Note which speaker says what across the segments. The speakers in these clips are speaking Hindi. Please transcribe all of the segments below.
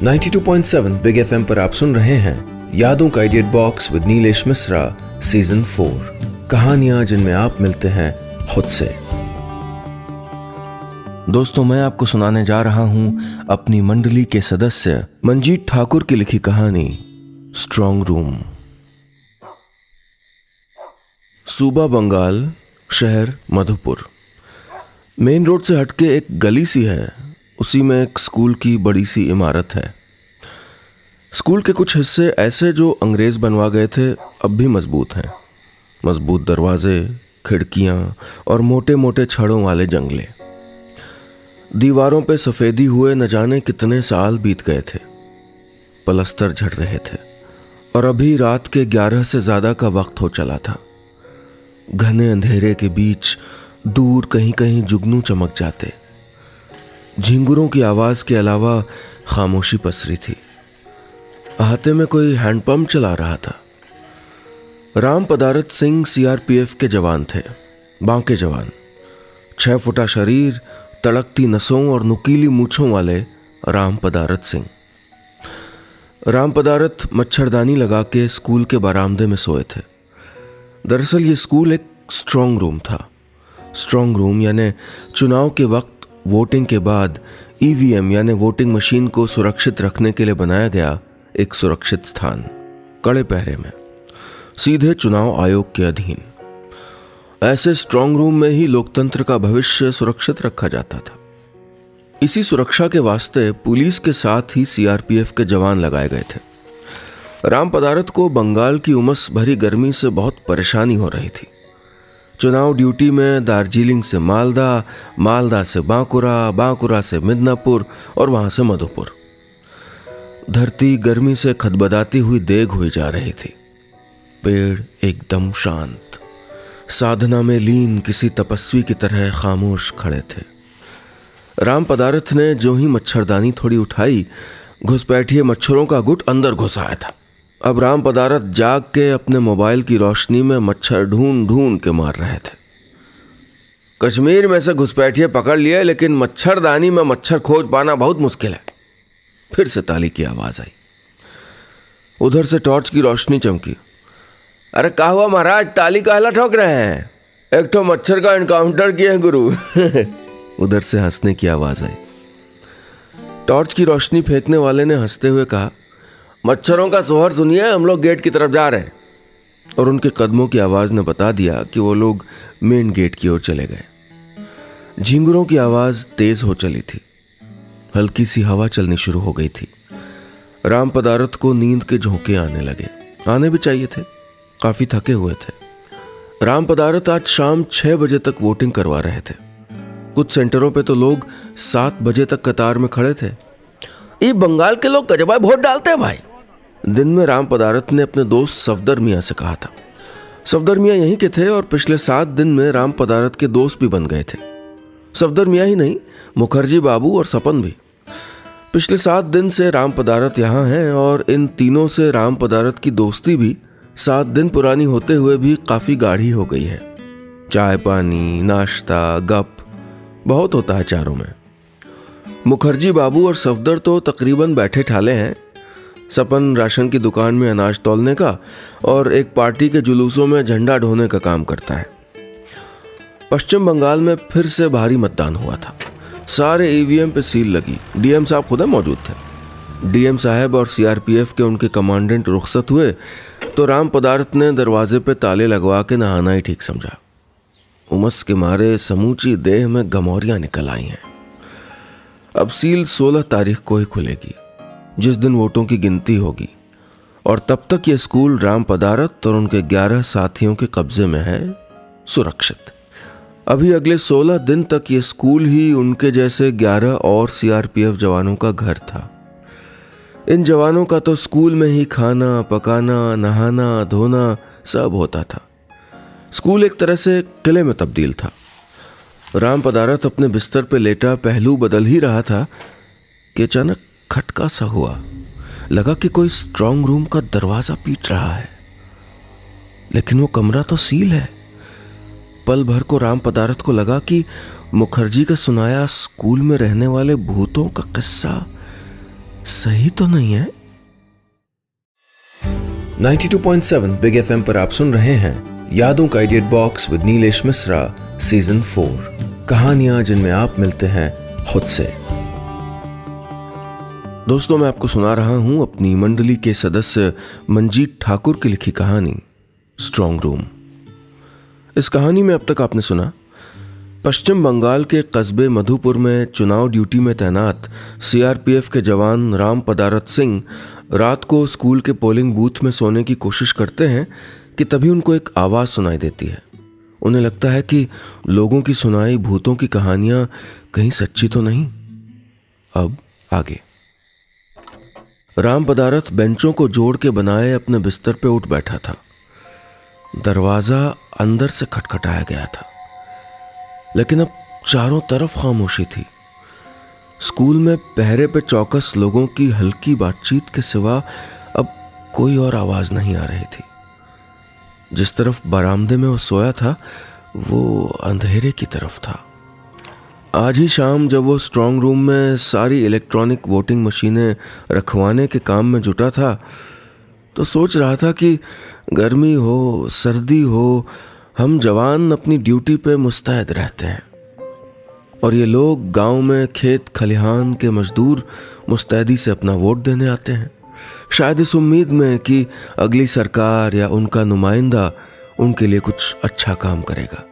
Speaker 1: 92.7 बिग एफएम पर आप सुन रहे हैं यादों का idiot box with Nilesh Mishra season 4। कहानियां जिनमें आप मिलते हैं खुद से। दोस्तों, मैं आपको सुनाने जा रहा हूं अपनी मंडली के सदस्य मंजीत ठाकुर की लिखी कहानी स्ट्रांग रूम। सूबा बंगाल, शहर मधुपुर। मेन रोड से हटके एक गली सी है, उसी में एक स्कूल की बड़ी सी इमारत है। स्कूल के कुछ हिस्से ऐसे जो अंग्रेज बनवा गए थे अब भी मजबूत हैं। मजबूत दरवाजे, खिड़कियां और मोटे मोटे छड़ों वाले जंगले। दीवारों पे सफेदी हुए न जाने कितने साल बीत गए थे। पलस्तर झड़ रहे थे और अभी रात के 11 से ज्यादा का वक्त हो चला था। घने अंधेरे के बीच दूर कहीं कहीं जुगनू चमक जाते। झिंगुरों की आवाज के अलावा खामोशी पसरी थी। अहाते में कोई हैंडपंप चला रहा था। राम पदारत सिंह सीआरपीएफ के जवान थे, बांके जवान। 6 फुटा शरीर, तड़कती नसों और नुकीली मूछों वाले राम पदारत सिंह। राम पदारत मच्छरदानी लगा के स्कूल के बरामदे में सोए थे। दरअसल ये स्कूल एक स्ट्रांग रूम था। स्ट्रांग रूम यानी चुनाव के वक्त वोटिंग के बाद ईवीएम यानी वोटिंग मशीन को सुरक्षित रखने के लिए बनाया गया एक सुरक्षित स्थान, कड़े पहरे में, सीधे चुनाव आयोग के अधीन। ऐसे स्ट्रांग रूम में ही लोकतंत्र का भविष्य सुरक्षित रखा जाता था। इसी सुरक्षा के वास्ते पुलिस के साथ ही सीआरपीएफ के जवान लगाए गए थे। राम पदारत को बंगाल की उमस भरी गर्मी से बहुत परेशानी हो रही थी। चुनाव ड्यूटी में दार्जिलिंग से मालदा, मालदा से बांकुरा, बांकुरा से मिदनापुर और वहां से मधुपुर। धरती गर्मी से खदबदाती हुई देग हुई जा रही थी। पेड़ एकदम शांत, साधना में लीन किसी तपस्वी की तरह खामोश खड़े थे। राम पदारत ने जो ही मच्छरदानी थोड़ी उठाई, घुसपैठिए मच्छरों का गुट अंदर घुस आया था। अब राम पदारत जाग के अपने मोबाइल की रोशनी में मच्छर ढूंढ ढूंढ के मार रहे थे। कश्मीर में से घुसपैठिए पकड़ लिए, लेकिन मच्छरदानी में मच्छर खोज पाना बहुत मुश्किल है। फिर से ताली की आवाज आई। उधर से टॉर्च की रोशनी चमकी। अरे क्या हुआ महाराज, ताली काहला ठोक रहे हैं? एक तो मच्छर का एनकाउंटर किए हैं गुरु। उधर से हंसने की आवाज आई। टॉर्च की रोशनी फेंकने वाले ने हंसते हुए कहा, मच्छरों का सोहर सुनिए, हम लोग गेट की तरफ जा रहे हैं। और उनके कदमों की आवाज ने बता दिया कि वो लोग मेन गेट की ओर चले गए। झिंगुरों की आवाज तेज हो चली थी। हल्की सी हवा चलनी शुरू हो गई थी। राम पदारत को नींद के झोंके आने लगे। आने भी चाहिए थे, काफी थके हुए थे। राम पदारत आज शाम 6 बजे तक वोटिंग करवा रहे थे। कुछ सेंटरों पे तो लोग 7 बजे तक कतार में खड़े थे। ये बंगाल के लोग गजबा वोट डालते हैं भाई। दिन में राम पदारत ने अपने दोस्त सफदर मियाँ से कहा था। सफदर मियाँ यहीं के थे और पिछले 7 दिन में राम पदारत के दोस्त भी बन गए थे। सफदर मियाँ ही नहीं, मुखर्जी बाबू और सपन भी। पिछले 7 दिन से राम पदारत यहाँ हैं और इन तीनों से राम पदारत की दोस्ती भी 7 दिन पुरानी होते हुए भी काफी गाढ़ी हो गई है। चाय पानी, नाश्ता, गप बहुत होता है चारों में। मुखर्जी बाबू और सफदर तो तकरीबन बैठे ठाले हैं। सपन राशन की दुकान में अनाज तौलने का और एक पार्टी के जुलूसों में झंडा ढोने का काम करता है। पश्चिम बंगाल में फिर से भारी मतदान हुआ था। सारे ईवीएम पे सील लगी। डीएम साहब खुद मौजूद थे। डीएम साहब और सीआरपीएफ के उनके कमांडेंट रुखसत हुए तो राम पदारत ने दरवाजे पे ताले लगवा के नहाना ही ठीक समझा। उमस के मारे समूची देह में गमौरियां निकल आई हैं। अब सील 16 तारीख को ही खुलेगी, जिस दिन वोटों की गिनती होगी, और तब तक ये स्कूल राम पदारत और उनके 11 साथियों के कब्जे में है, सुरक्षित। अभी अगले 16 दिन तक ये स्कूल ही उनके जैसे 11 और सीआरपीएफ जवानों का घर था। इन जवानों का तो स्कूल में ही खाना पकाना, नहाना धोना सब होता था। स्कूल एक तरह से किले में तब्दील था। राम पदारत अपने बिस्तर पे लेटा पहलू बदल ही रहा था कि अचानक खटका सा हुआ। लगा कि कोई स्ट्रांग रूम का दरवाजा पीट रहा है, लेकिन वो कमरा तो सील है। पल भर को राम पदारत को लगा कि मुखर्जी का सुनाया स्कूल में रहने वाले भूतों का किस्सा सही तो नहीं है। 92.7 बिग एफएम पर आप सुन रहे हैं यादों का edit box with Nilesh Mishra season 4, कहानियां जिनमें आप मिलते हैं खुद से। दोस्तों, मैं आपको सुना रहा हूं अपनी मंडली के सदस्य मंजीत ठाकुर की लिखी कहानी स्ट्रॉन्ग रूम। इस कहानी में अब तक आपने सुना पश्चिम बंगाल के कस्बे मधुपुर में चुनाव ड्यूटी में तैनात सीआरपीएफ के जवान राम पदारथ सिंह रात को स्कूल के पोलिंग बूथ में सोने की कोशिश करते हैं कि तभी उनको एक आवाज़ सुनाई देती है। उन्हें लगता है कि लोगों की सुनाई भूतों की कहानियां कहीं सच्ची तो नहीं। अब आगे। राम पदारथ बेंचों को जोड़ के बनाए अपने बिस्तर पे उठ बैठा था। दरवाजा अंदर से खटखटाया गया था, लेकिन अब चारों तरफ खामोशी थी। स्कूल में पहरे पे चौकस लोगों की हल्की बातचीत के सिवा अब कोई और आवाज नहीं आ रही थी। जिस तरफ बरामदे में वो सोया था वो अंधेरे की तरफ था। आज ही शाम जब वो स्ट्रांग रूम में सारी इलेक्ट्रॉनिक वोटिंग मशीनें रखवाने के काम में जुटा था तो सोच रहा था कि गर्मी हो सर्दी हो, हम जवान अपनी ड्यूटी पे मुस्तैद रहते हैं और ये लोग गांव में खेत खलिहान के मजदूर मुस्तैदी से अपना वोट देने आते हैं, शायद इस उम्मीद में कि अगली सरकार या उनका नुमाइंदा उनके लिए कुछ अच्छा काम करेगा।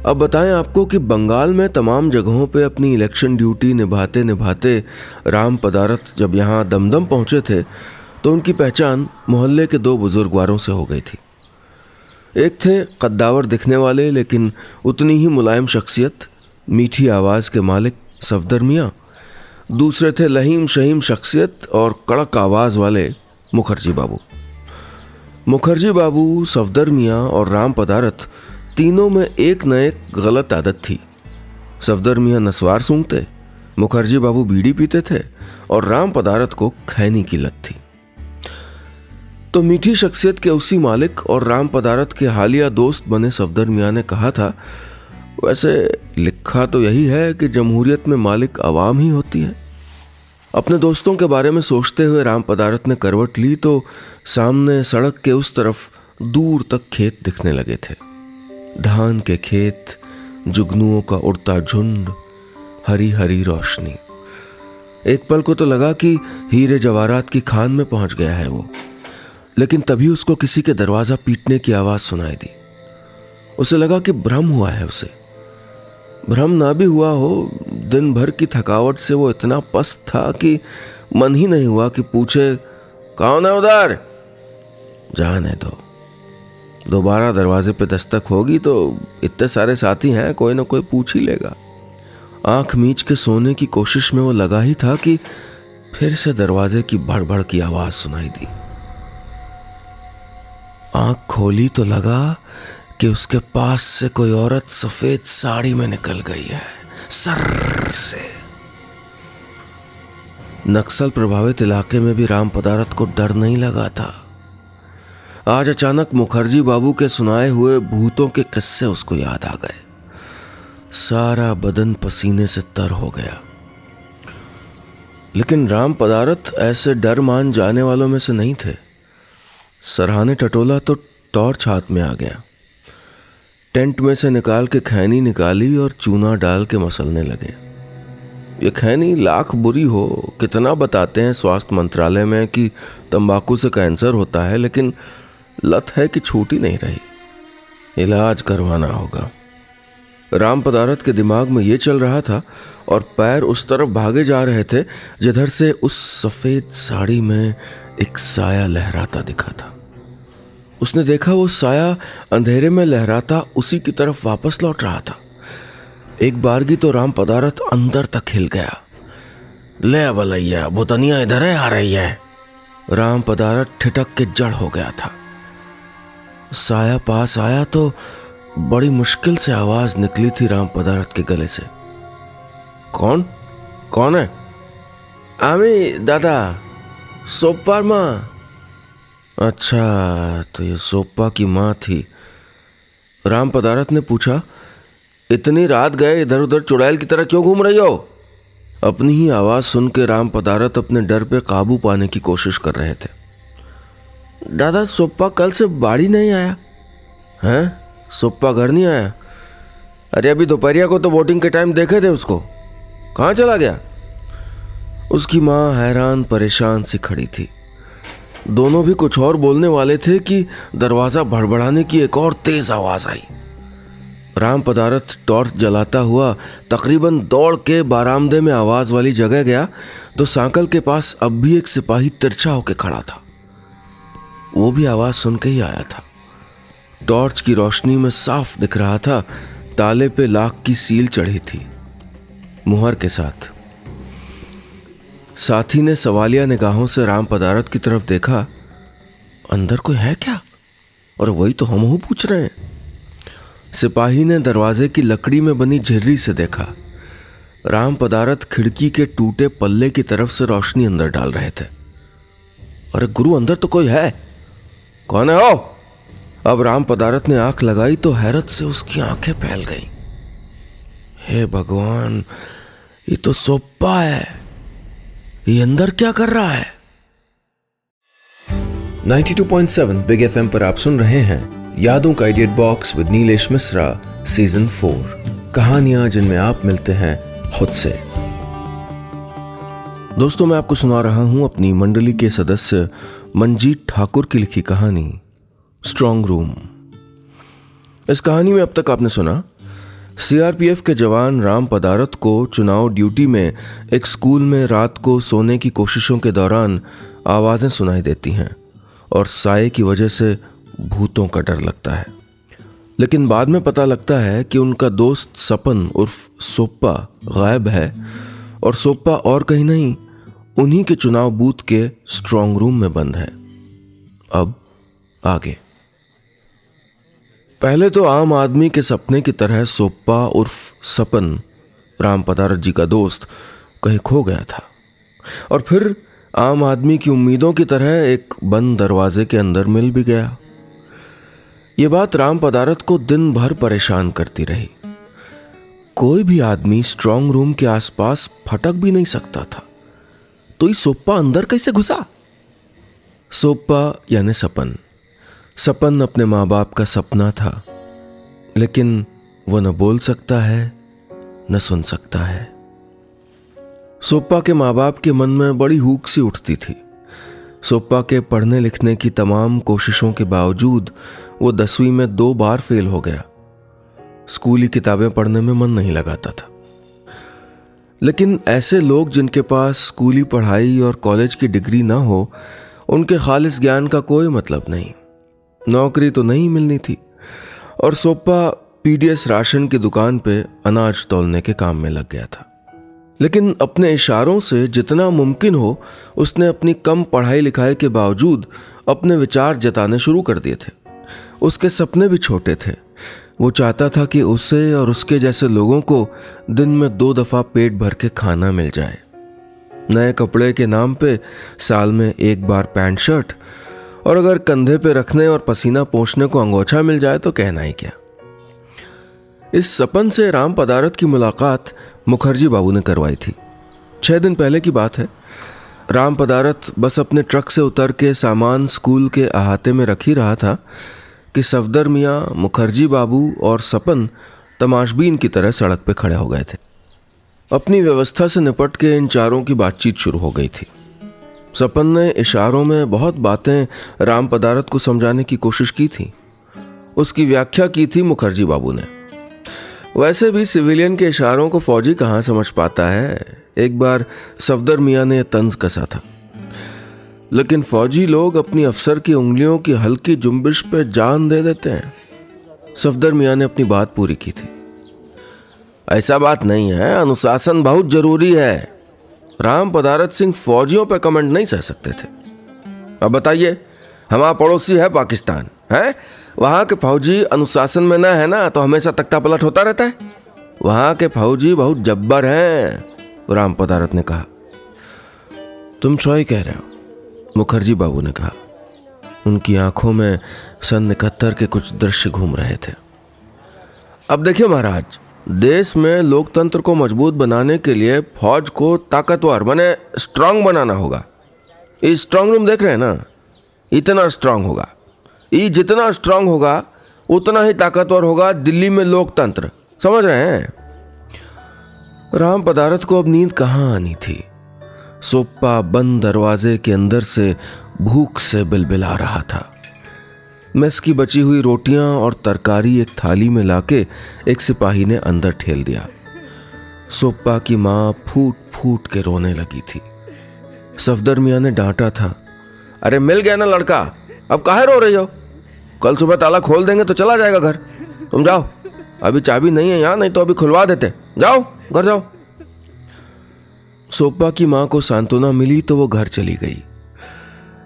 Speaker 1: अब बताएं आपको कि बंगाल में तमाम जगहों पे अपनी इलेक्शन ड्यूटी निभाते निभाते राम पदारथ जब यहाँ दमदम पहुंचे थे तो उनकी पहचान मोहल्ले के दो बुजुर्गवारों से हो गई थी। एक थे कद्दावर दिखने वाले लेकिन उतनी ही मुलायम शख्सियत, मीठी आवाज़ के मालिक सफदर मियाँ। दूसरे थे लहीम शहीम शख्सियत और कड़क आवाज़ वाले मुखर्जी बाबू। मुखर्जी बाबू, सफदर मियाँ और राम पदारथ तीनों में एक न एक गलत आदत थी। सफदर मियाँ नस्वार सूंघते, मुखर्जी बाबू बीड़ी पीते थे और राम पदारथ को खैनी की लत थी। तो मीठी शख्सियत के उसी मालिक और राम पदारथ के हालिया दोस्त बने सफदर मियाँ ने कहा था, वैसे लिखा तो यही है कि जमहूरियत में मालिक आवाम ही होती है। अपने दोस्तों के बारे में सोचते हुए राम पदारथ ने करवट ली तो सामने सड़क के उस तरफ दूर तक खेत दिखने लगे थे। धान के खेत, जुगनुओं का उड़ता झुंड, हरी हरी रोशनी। एक पल को तो लगा कि हीरे जवाहरात की खान में पहुंच गया है वो, लेकिन तभी उसको किसी के दरवाजा पीटने की आवाज सुनाई दी। उसे लगा कि भ्रम हुआ है उसे। भ्रम ना भी हुआ हो, दिन भर की थकावट से वो इतना पस्त था कि मन ही नहीं हुआ कि पूछे, कौन है उधर? जाने दो, दोबारा दरवाजे पे दस्तक होगी तो इतने सारे साथी हैं, कोई ना कोई पूछ ही लेगा। आंख मीच के सोने की कोशिश में वो लगा ही था कि फिर से दरवाजे की भड़बड़ की आवाज सुनाई दी। आंख खोली तो लगा कि उसके पास से कोई औरत सफेद साड़ी में निकल गई है, सर से। नक्सल प्रभावित इलाके में भी राम पदारथ को डर नहीं लगा था। आज अचानक मुखर्जी बाबू के सुनाए हुए भूतों के किस्से उसको याद आ गए। सारा बदन पसीने से तर हो गया। लेकिन राम पदारथ ऐसे डर मान जाने वालों में से नहीं थे। सरहाने टटोला तो टॉर्च हाथ में आ गया। टेंट में से निकाल के खैनी निकाली और चूना डाल के मसलने लगे। ये खैनी लाख बुरी हो, कितना बताते हैं स्वास्थ्य मंत्रालय में कि तंबाकू से कैंसर होता है, लेकिन लत है कि छूटी नहीं रही। इलाज करवाना होगा। राम पदारथ के दिमाग में ये चल रहा था और पैर उस तरफ भागे जा रहे थे जिधर से उस सफेद साड़ी में एक साया लहराता दिखा था। उसने देखा वो साया अंधेरे में लहराता उसी की तरफ वापस लौट रहा था। एक बारगी तो राम पदारथ अंदर तक हिल गया। ले बलैया, भूतनिया इधर है आ रही है। राम पदारथ ठिठक के जड़ हो गया था। साया पास आया तो बड़ी मुश्किल से आवाज निकली थी राम पदारथ के गले से। कौन कौन है? आमी दादा, सोप्पार माँ। अच्छा, तो ये सोप्पा की माँ थी। राम पदारथ ने पूछा, इतनी रात गए इधर उधर चुड़ैल की तरह क्यों घूम रही हो? अपनी ही आवाज सुन के राम पदारत अपने डर पे काबू पाने की कोशिश कर रहे थे। दादा, सोप्पा कल से बाड़ी नहीं आया? हैं? सोप्पा घर नहीं आया? अरे अभी दोपहरिया को तो वोटिंग के टाइम देखे थे उसको, कहाँ चला गया? उसकी माँ हैरान परेशान सी खड़ी थी। दोनों भी कुछ और बोलने वाले थे कि दरवाजा भड़बड़ाने की एक और तेज आवाज आई। राम पदारत टॉर्च जलाता हुआ तकरीबन दौड़ के बारामदे में आवाज वाली जगह गया तो सांकल के पास अब भी एक सिपाही तिरछा होकर खड़ा था। वो भी आवाज सुन के ही आया था। टॉर्च की रोशनी में साफ दिख रहा था ताले पे लाख की सील चढ़ी थी, मुहर के साथ। साथी ने सवालिया निगाहों से राम पदारत की तरफ देखा। अंदर कोई है क्या? और वही तो हम पूछ रहे हैं। सिपाही ने दरवाजे की लकड़ी में बनी झिर्री से देखा। राम पदारत खिड़की के टूटे पल्ले की तरफ से रोशनी अंदर डाल रहे थे। अरे गुरु, अंदर तो कोई है। कौन है हो? अब राम पदारत ने आंख लगाई तो हैरत से उसकी आंखें फैल गईं। हे भगवान, ये तो सोप्पा है। ये अंदर क्या कर रहा है?
Speaker 2: 92.7 बिग एफएम पर आप सुन रहे हैं यादों का edit box with Nilesh Mishra season 4, कहानियां जिनमें आप मिलते हैं खुद से।
Speaker 1: दोस्तों, मैं आपको सुना रहा हूं अपनी मंडली के सदस्य मंजीत ठाकुर की लिखी कहानी स्ट्रांग रूम। इस कहानी में अब तक आपने सुना सीआरपीएफ के जवान राम पदारत को चुनाव ड्यूटी में एक स्कूल में रात को सोने की कोशिशों के दौरान आवाजें सुनाई देती हैं और साये की वजह से भूतों का डर लगता है। लेकिन बाद में पता लगता है कि उनका दोस्त सपन उर्फ सोप्पा गायब है और सोप्पा और कहीं नहीं, उन्हीं के चुनाव बूथ के स्ट्रांग रूम में बंद है। अब आगे। पहले तो आम आदमी के सपने की तरह सोप्पा उर्फ सपन, राम पदारत जी का दोस्त, कहीं खो गया था और फिर आम आदमी की उम्मीदों की तरह एक बंद दरवाजे के अंदर मिल भी गया। ये बात राम पदारत को दिन भर परेशान करती रही। कोई भी आदमी स्ट्रांग रूम के आसपास फटक भी नहीं सकता था, तो ये सोप्पा अंदर कैसे घुसा? सोप्पा यानी सपन। सपन अपने माँ बाप का सपना था, लेकिन वो न बोल सकता है न सुन सकता है। सोप्पा के माँ बाप के मन में बड़ी हुक सी उठती थी। सोप्पा के पढ़ने लिखने की तमाम कोशिशों के बावजूद वो 10वीं में 2 बार फेल हो गया। स्कूली किताबें पढ़ने में मन नहीं लगाता था। लेकिन ऐसे लोग जिनके पास स्कूली पढ़ाई और कॉलेज की डिग्री ना हो, उनके खालिस ज्ञान का कोई मतलब नहीं। नौकरी तो नहीं मिलनी थी और सोप्पा पीडीएस राशन की दुकान पे अनाज तौलने के काम में लग गया था। लेकिन अपने इशारों से जितना मुमकिन हो उसने अपनी कम पढ़ाई लिखाई के बावजूद अपने विचार जताने शुरू कर दिए थे। उसके सपने भी छोटे थे। वो चाहता था कि उसे और उसके जैसे लोगों को दिन में 2 दफा पेट भर के खाना मिल जाए। नए कपड़े के नाम पे साल में 1 बार पैंट शर्ट, और अगर कंधे पे रखने और पसीना पोंछने को अंगोछा मिल जाए तो कहना ही क्या। इस सपन से राम पदारत की मुलाकात मुखर्जी बाबू ने करवाई थी। 6 दिन पहले की बात है। राम पदारत बस अपने ट्रक से उतर के सामान स्कूल के अहाते में रख ही रहा था कि सफदर मियाँ, मुखर्जी बाबू और सपन तमाशबीन की तरह सड़क पे खड़े हो गए थे। अपनी व्यवस्था से निपट के इन चारों की बातचीत शुरू हो गई थी। सपन ने इशारों में बहुत बातें राम पदारत को समझाने की कोशिश की थी। उसकी व्याख्या की थी मुखर्जी बाबू ने। वैसे भी सिविलियन के इशारों को फौजी कहाँ समझ पाता है। एक बार सफदर मियाँ ने तंज कसा था। लेकिन फौजी लोग अपनी अफसर की उंगलियों की हल्की जुम्बिश पे जान दे देते हैं। सफदर मियाँ ने अपनी बात पूरी की थी। ऐसा बात नहीं है, अनुशासन बहुत जरूरी है। राम पदारत सिंह फौजियों पे कमेंट नहीं सह सकते थे। अब बताइए, हमारा पड़ोसी है पाकिस्तान, है? वहां के फौजी अनुशासन में न है ना तो हमेशा तख्ता पलट होता रहता है। वहां के फौजी बहुत जब्बर हैं, राम पदारत ने कहा। तुम सही कह रहे हो, मुखर्जी बाबू ने कहा। उनकी आंखों में सन 71 के कुछ दृश्य घूम रहे थे। अब देखिए महाराज, देश में लोकतंत्र को मजबूत बनाने के लिए फौज को ताकतवर माने स्ट्रांग बनाना होगा। ये स्ट्रांग रूम देख रहे हैं ना, इतना स्ट्रांग होगा। ये जितना स्ट्रांग होगा उतना ही ताकतवर होगा दिल्ली में लोकतंत्र, समझ रहे हैं? राम पदारथ को अब नींद कहाँ आनी थी। सोप्पा बंद दरवाजे के अंदर से भूख से बिलबिला रहा था। मेस की बची हुई रोटियां और तरकारी एक थाली में लाके एक सिपाही ने अंदर ठेल दिया। सोप्पा की माँ फूट फूट के रोने लगी थी। सफदर मियाँ ने डांटा था, अरे मिल गया ना लड़का, अब काहे रो रही हो? कल सुबह ताला खोल देंगे तो चला जाएगा घर। तुम जाओ, अभी चाबी नहीं है यहाँ, नहीं तो अभी खुलवा देते। जाओ घर जाओ। सोप्पा की माँ को सांत्वना मिली तो वो घर चली गई।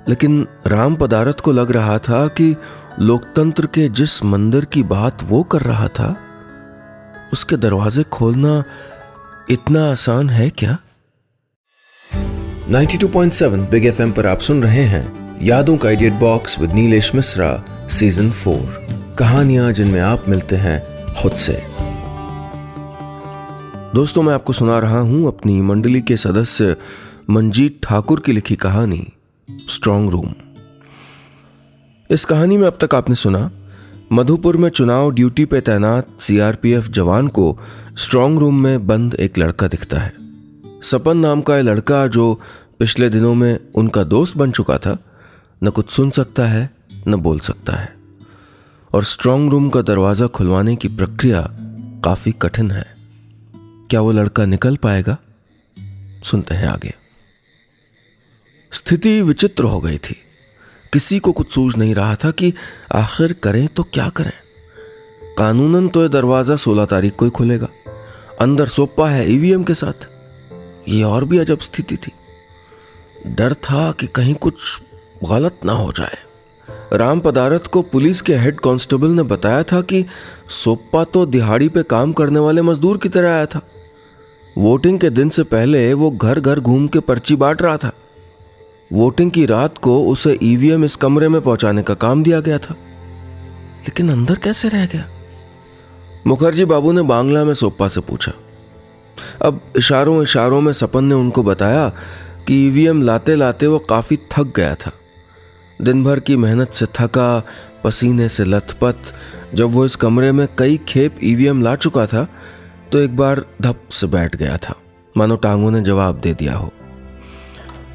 Speaker 1: लेकिन राम पदारथ को लग रहा था कि लोकतंत्र के जिस मंदिर की बात वो कर रहा था उसके दरवाजे खोलना इतना आसान है क्या?
Speaker 2: 92.7 बिग एफएम पर आप सुन रहे हैं यादों का idiot box with Nilesh Mishra season 4, कहानियां जिनमें आप मिलते हैं खुद से।
Speaker 1: दोस्तों, मैं आपको सुना रहा हूं अपनी मंडली के सदस्य मंजीत ठाकुर की लिखी कहानी स्ट्रांग रूम। इस कहानी में अब तक आपने सुना मधुपुर में चुनाव ड्यूटी पे तैनात सीआरपीएफ जवान को स्ट्रांग रूम में बंद एक लड़का दिखता है। सपन नाम का यह लड़का जो पिछले दिनों में उनका दोस्त बन चुका था, न कुछ सुन सकता है न बोल सकता है, और स्ट्रांग रूम का दरवाजा खुलवाने की प्रक्रिया काफी कठिन है। क्या वो लड़का निकल पाएगा? सुनते हैं आगे। स्थिति विचित्र हो गई थी। किसी को कुछ सूझ नहीं रहा था कि आखिर करें तो क्या करें। कानूनन तो यह दरवाजा 16 तारीख को ही खुलेगा। अंदर सोप्पा है ईवीएम के साथ। ये और भी अजब स्थिति थी। डर था कि कहीं कुछ गलत ना हो जाए। राम पदारथ को पुलिस के हेड कांस्टेबल ने बताया था कि सोप्पा तो दिहाड़ी पे काम करने वाले मजदूर की तरह आया था। वोटिंग के दिन से पहले वो घर घर घूम के पर्ची बांट रहा था। वोटिंग की रात को उसे ईवीएम इस कमरे में पहुंचाने का काम दिया गया था। लेकिन अंदर कैसे रह गया? मुखर्जी बाबू ने बांग्ला में सोप्पा से पूछा। अब इशारों इशारों में सपन ने उनको बताया कि ईवीएम लाते लाते वो काफी थक गया था। दिन भर की मेहनत से थका, पसीने से लथपथ जब वो इस कमरे में कई खेप ईवीएम ला चुका था तो एक बार धप से बैठ गया था, मानो टांगों ने जवाब दे दिया हो।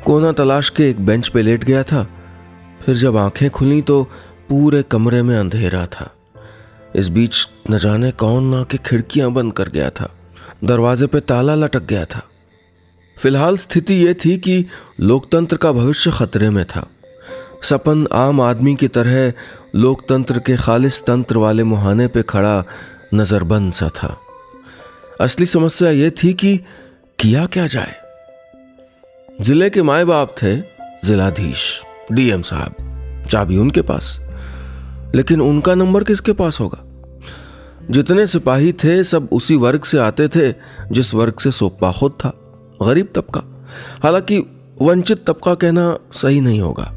Speaker 1: कोना तलाश के एक बेंच पे लेट गया था। फिर जब आंखें खुली तो पूरे कमरे में अंधेरा था। इस बीच न जाने कौन आके खिड़कियां बंद कर गया था। दरवाजे पे ताला लटक गया था। फिलहाल स्थिति ये थी कि लोकतंत्र का भविष्य खतरे में था। सपन आम आदमी की तरह लोकतंत्र के खालिस तंत्र वाले मुहाने पे खड़ा नजरबंद सा था। असली समस्या ये थी कि किया क्या जाए। जिले के माए बाप थे जिलाधीश, डीएम साहब, चाबी उनके पास। लेकिन उनका नंबर किसके पास होगा? जितने सिपाही थे सब उसी वर्ग से आते थे जिस वर्ग से सोप्पा खुद था, गरीब तबका। हालांकि वंचित तबका कहना सही नहीं होगा।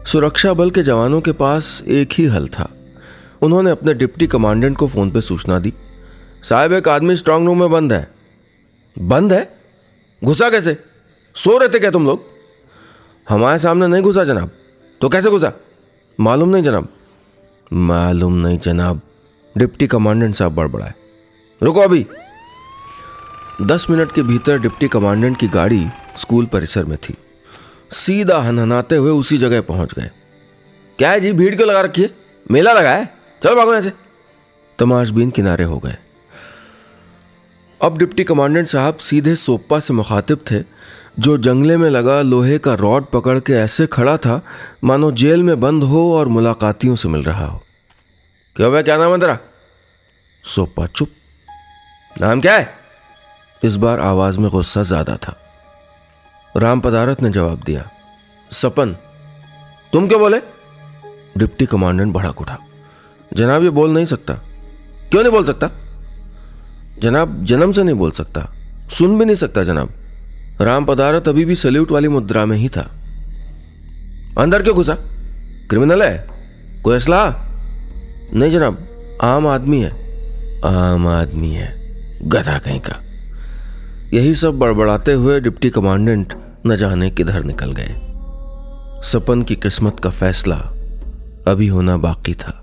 Speaker 1: सुरक्षा बल के जवानों के पास एक ही हल था। उन्होंने अपने डिप्टी कमांडेंट को फोन पे सूचना दी, साहब एक आदमी स्ट्रांग रूम में बंद है। बंद है? घुसा कैसे? सो रहे थे क्या तुम लोग? हमारे सामने नहीं घुसा जनाब। तो कैसे घुसा? मालूम नहीं जनाब। मालूम नहीं जनाब, डिप्टी कमांडेंट साहब बड़बड़ाए। रुको अभी। 10 मिनट के भीतर डिप्टी कमांडेंट की गाड़ी स्कूल परिसर में थी। सीधा हनहनाते हुए उसी जगह पहुंच गए। क्या है जी, भीड़ क्यों लगा रखी है? मेला लगा है, चलो भागो ऐसे। तमाशबीन किनारे हो गए। अब डिप्टी कमांडेंट साहब सीधे सोप्पा से मुखातिब थे, जो जंगले में लगा लोहे का रॉड पकड़ के ऐसे खड़ा था मानो जेल में बंद हो और मुलाकातियों से मिल रहा हो। क्यों भाई, क्या नाम है तेरा? सोप्पा चुप। नाम क्या है? इस बार आवाज में गुस्सा ज्यादा था। राम पदारथ ने जवाब दिया, सपन। तुम क्यों बोले? डिप्टी कमांडेंट भड़क उठा। जनाब ये बोल नहीं सकता। क्यों नहीं बोल सकता? जनाब जन्म से नहीं बोल सकता, सुन भी नहीं सकता जनाब। राम पदारथ अभी भी सैल्यूट वाली मुद्रा में ही था। अंदर क्यों घुसा? क्रिमिनल है? कोई असला? नहीं जनाब, आम आदमी है। आम आदमी है? गधा कहीं का। यही सब बड़बड़ाते हुए डिप्टी कमांडेंट न जाने किधर निकल गए। सपन की किस्मत का फैसला अभी होना बाकी था।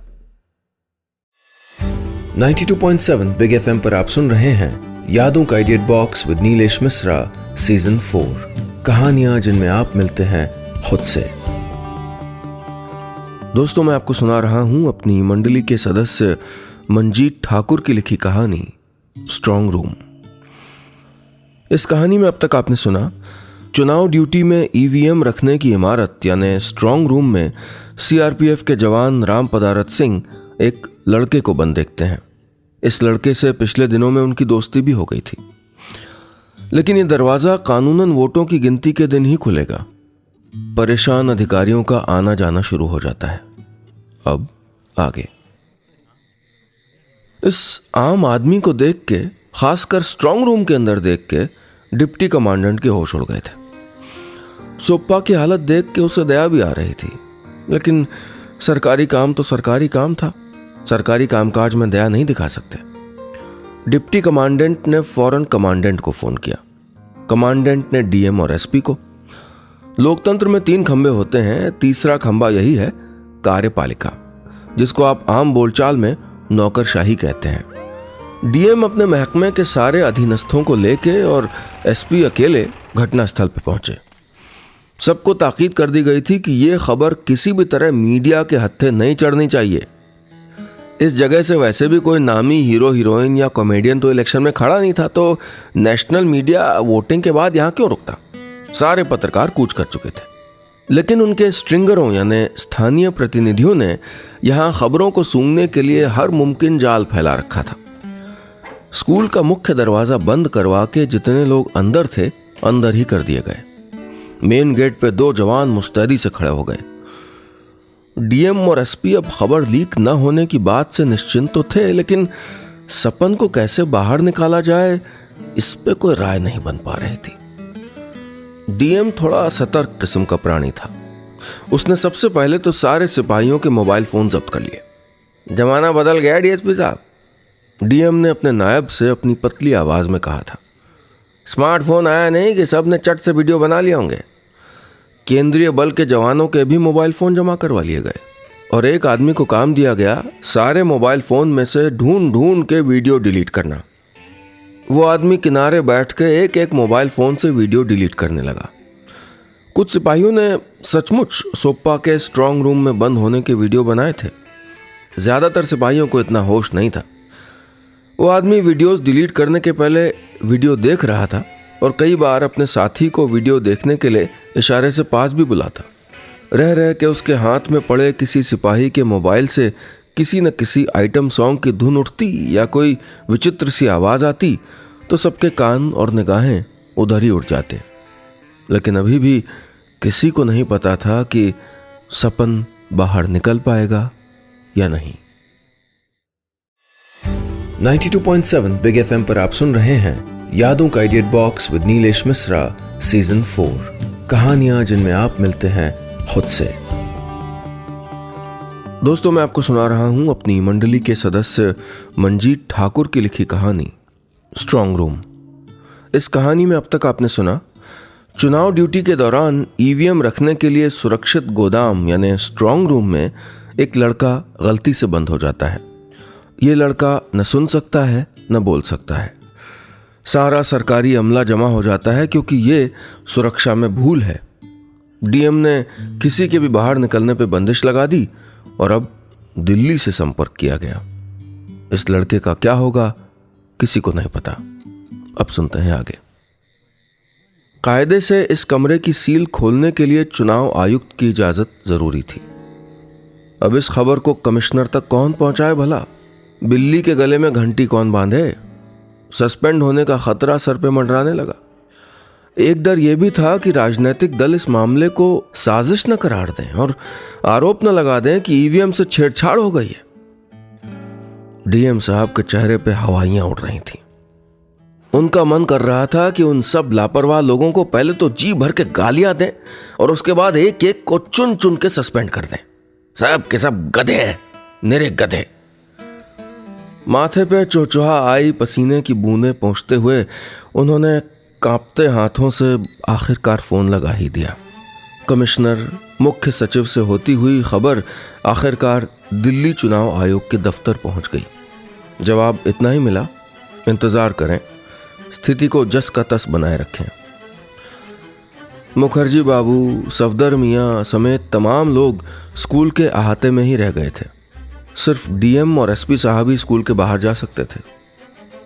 Speaker 2: 92.7 बिग एफएम पर आप सुन रहे हैं यादों का edit box with Nilesh Mishra season 4, कहानियां जिनमें आप मिलते हैं खुद से।
Speaker 1: दोस्तों, मैं आपको सुना रहा हूं अपनी मंडली के सदस्य मंजीत ठाकुर की लिखी कहानी स्ट्रांग रूम। इस कहानी में अब तक आपने सुना, चुनाव ड्यूटी में ईवीएम रखने की इमारत यानी स्ट्रांग रूम में सीआरपीएफ के जवान राम पदारथ सिंह एक लड़के को बंद देखते हैं। इस लड़के से पिछले दिनों में उनकी दोस्ती भी हो गई थी, लेकिन ये दरवाजा कानूनन वोटों की गिनती के दिन ही खुलेगा। परेशान अधिकारियों का आना जाना शुरू हो जाता है। अब आगे इस आम आदमी को देख के, खासकर स्ट्रांग रूम के अंदर देख के, डिप्टी कमांडेंट के होश उड़ गए थे। सोप्पा की हालत देख के उसे दया भी आ रही थी, लेकिन सरकारी काम तो सरकारी काम था। सरकारी कामकाज में दया नहीं दिखा सकते। डिप्टी कमांडेंट ने फौरन कमांडेंट को फोन किया। कमांडेंट ने डीएम और एसपी को। लोकतंत्र में 3 खंबे होते हैं, तीसरा खंबा यही है कार्यपालिका, जिसको आप आम बोलचाल में नौकरशाही कहते हैं। डीएम अपने महकमे के सारे अधीनस्थों को लेके और एसपी अकेले घटनास्थल पर पहुंचे। सबको ताकीद कर दी गई थी कि यह खबर किसी भी तरह मीडिया के हत्थे नहीं चढ़नी चाहिए। इस जगह से वैसे भी कोई नामी हीरो हीरोइन या कॉमेडियन तो इलेक्शन में खड़ा नहीं था, तो नेशनल मीडिया वोटिंग के बाद यहां क्यों रुकता। सारे पत्रकार कूच कर चुके थे, लेकिन उनके स्ट्रिंगरों यानी स्थानीय प्रतिनिधियों ने यहां खबरों को सूंघने के लिए हर मुमकिन जाल फैला रखा था। स्कूल का मुख्य दरवाजा बंद करवा के जितने लोग अंदर थे, अंदर ही कर दिए गए। मेन गेट पे 2 जवान मुस्तैदी से खड़े हो गए। डीएम और एसपी अब खबर लीक न होने की बात से निश्चिंत तो थे, लेकिन सपन को कैसे बाहर निकाला जाए, इस पे कोई राय नहीं बन पा रही थी। डीएम थोड़ा सतर्क किस्म का प्राणी था। उसने सबसे पहले तो सारे सिपाहियों के मोबाइल फोन जब्त कर लिए। जमाना बदल गया डीएसपी साहब, डीएम ने अपने नायब से अपनी पतली आवाज में कहा था। स्मार्टफोन आया नहीं कि सब ने चट से वीडियो बना लिए होंगे। केंद्रीय बल के जवानों के भी मोबाइल फोन जमा करवा लिए गए और एक आदमी को काम दिया गया सारे मोबाइल फोन में से ढूंढ ढूंढ के वीडियो डिलीट करना। वो आदमी किनारे बैठ के एक एक मोबाइल फोन से वीडियो डिलीट करने लगा। कुछ सिपाहियों ने सचमुच सोप्पा के स्ट्रांग रूम में बंद होने के वीडियो बनाए थे। ज्यादातर सिपाहियों को इतना होश नहीं था। वो आदमी वीडियोस डिलीट करने के पहले वीडियो देख रहा था और कई बार अपने साथी को वीडियो देखने के लिए इशारे से पास भी बुलाता। रह रह के उसके हाथ में पड़े किसी सिपाही के मोबाइल से किसी न किसी आइटम सॉन्ग की धुन उठती या कोई विचित्र सी आवाज आती तो सबके कान और निगाहें उधर ही उठ जाते। लेकिन अभी भी किसी को नहीं पता था कि सपन बाहर निकल पाएगा या नहीं।
Speaker 2: 92.7 बिग एफएम पर आप सुन रहे हैं यादों का edit box with Nilesh Mishra season 4, कहानियां जिनमें आप मिलते हैं खुद से।
Speaker 1: दोस्तों, मैं आपको सुना रहा हूं अपनी मंडली के सदस्य मंजीत ठाकुर की लिखी कहानी स्ट्रांग रूम। इस कहानी में अब तक आपने सुना, चुनाव ड्यूटी के दौरान ईवीएम रखने के लिए सुरक्षित गोदाम यानी स्ट्रांग रूम में एक लड़का गलती से बंद हो जाता है। ये लड़का न सुन सकता है न बोल सकता है। सारा सरकारी अमला जमा हो जाता है क्योंकि ये सुरक्षा में भूल है। डीएम ने किसी के भी बाहर निकलने पे बंदिश लगा दी और अब दिल्ली से संपर्क किया गया। इस लड़के का क्या होगा किसी को नहीं पता। अब सुनते हैं आगे। कायदे से इस कमरे की सील खोलने के लिए चुनाव आयुक्त की इजाजत जरूरी थी। अब इस खबर को कमिश्नर तक कौन पहुंचाए भला? बिल्ली के गले में घंटी कौन बांधे? सस्पेंड होने का खतरा सर पे मंडराने लगा। एक डर यह भी था कि राजनीतिक दल इस मामले को साजिश न करार दें और आरोप न लगा दें कि ईवीएम से छेड़छाड़ हो गई है। डीएम साहब के चेहरे पे हवाइयां उड़ रही थीं। उनका मन कर रहा था कि उन सब लापरवाह लोगों को पहले तो जी भर के गालियां दें और उसके बाद एक एक को चुन चुन के सस्पेंड कर दें। सब के सब गधे हैं, निरे गधे। माथे पे चौचुहा आई पसीने की बूंदें पोंछते हुए उन्होंने कांपते हाथों से आखिरकार फोन लगा ही दिया। कमिश्नर मुख्य सचिव से होती हुई खबर आखिरकार दिल्ली चुनाव आयोग के दफ्तर पहुंच गई। जवाब इतना ही मिला, इंतजार करें, स्थिति को जस का तस बनाए रखें। मुखर्जी बाबू, सफदर मियाँ समेत तमाम लोग स्कूल के अहाते में ही रह गए थे। सिर्फ डीएम और एसपी साहब ही स्कूल के बाहर जा सकते थे।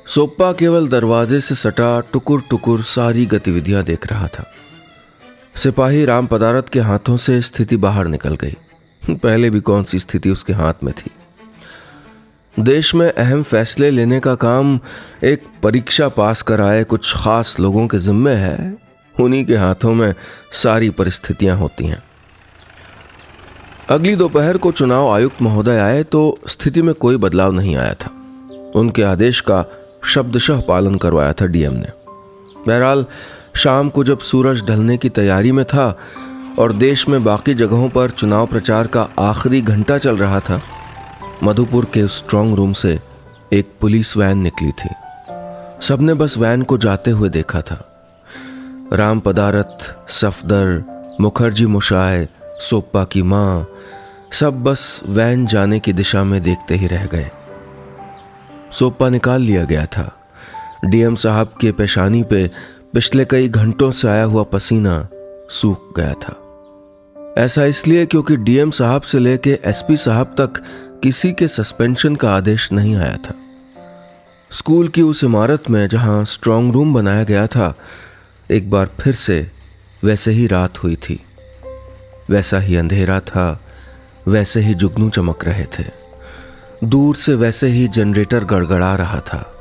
Speaker 1: सोप्पा केवल दरवाजे से सटा टुकुर टुकुर सारी गतिविधियां देख रहा था। सिपाही राम पदारत के हाथों से स्थिति बाहर निकल गई। पहले भी कौन सी स्थिति उसके हाथ में थी। देश में अहम फैसले लेने का काम एक परीक्षा पास कर आए कुछ खास लोगों के जिम्मे है। उन्हीं के हाथों में सारी परिस्थितियां होती हैं। अगली दोपहर को चुनाव आयुक्त महोदय आए तो स्थिति में कोई बदलाव नहीं आया था। उनके आदेश का शब्दशः पालन करवाया था डीएम ने। बहरहाल शाम को जब सूरज ढलने की तैयारी में था और देश में बाकी जगहों पर चुनाव प्रचार का आखिरी घंटा चल रहा था, मधुपुर के स्ट्रांग रूम से एक पुलिस वैन निकली थी। सबने बस वैन को जाते हुए देखा था। राम पदारत, सफदर, मुखर्जी मुशाय, सोप्पा की माँ, सब बस वैन जाने की दिशा में देखते ही रह गए। सोप्पा निकाल लिया गया था। डीएम साहब के पेशानी पे पिछले कई घंटों से आया हुआ पसीना सूख गया था। ऐसा इसलिए क्योंकि डीएम साहब से लेके एसपी साहब तक किसी के सस्पेंशन का आदेश नहीं आया था। स्कूल की उस इमारत में जहां स्ट्रांग रूम बनाया गया था, एक बार फिर से वैसे ही रात हुई थी। वैसा ही अंधेरा था, वैसे ही जुगनू चमक रहे थे। दूर से वैसे ही जनरेटर गड़गड़ा रहा था।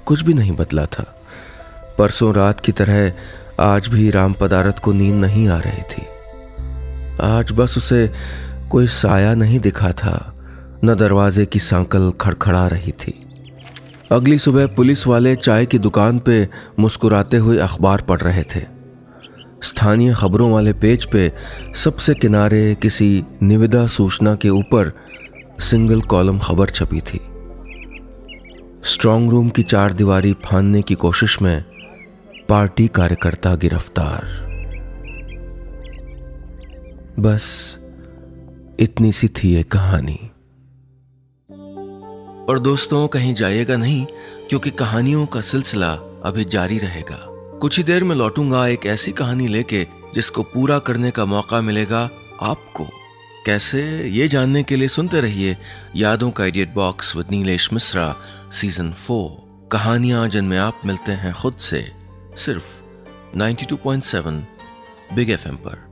Speaker 1: कुछ भी नहीं बदला था। परसों रात की तरह आज भी राम पदारत को नींद नहीं आ रही थी। आज बस उसे कोई साया नहीं दिखा था, न दरवाजे की सांकल खड़खड़ा रही थी। अगली सुबह पुलिस वाले चाय की दुकान पे मुस्कुराते हुए अखबार पढ़ रहे थे। स्थानीय खबरों वाले पेज पे सबसे किनारे किसी निविदा सूचना के ऊपर सिंगल कॉलम खबर छपी थी। स्ट्रांग रूम की चार दीवारी फांदने की कोशिश में पार्टी कार्यकर्ता गिरफ्तार। बस इतनी सी थी ये कहानी। और दोस्तों, कहीं जाइएगा नहीं, क्योंकि कहानियों का सिलसिला अभी जारी रहेगा। कुछ ही देर में लौटूंगा एक ऐसी कहानी लेके जिसको पूरा करने का मौका मिलेगा आपको। कैसे, ये जानने के लिए सुनते रहिए यादों का idiot box with Nilesh Mishra season 4। कहानियां जिनमें आप मिलते हैं खुद से, सिर्फ 92.7 बिग एफएम पर।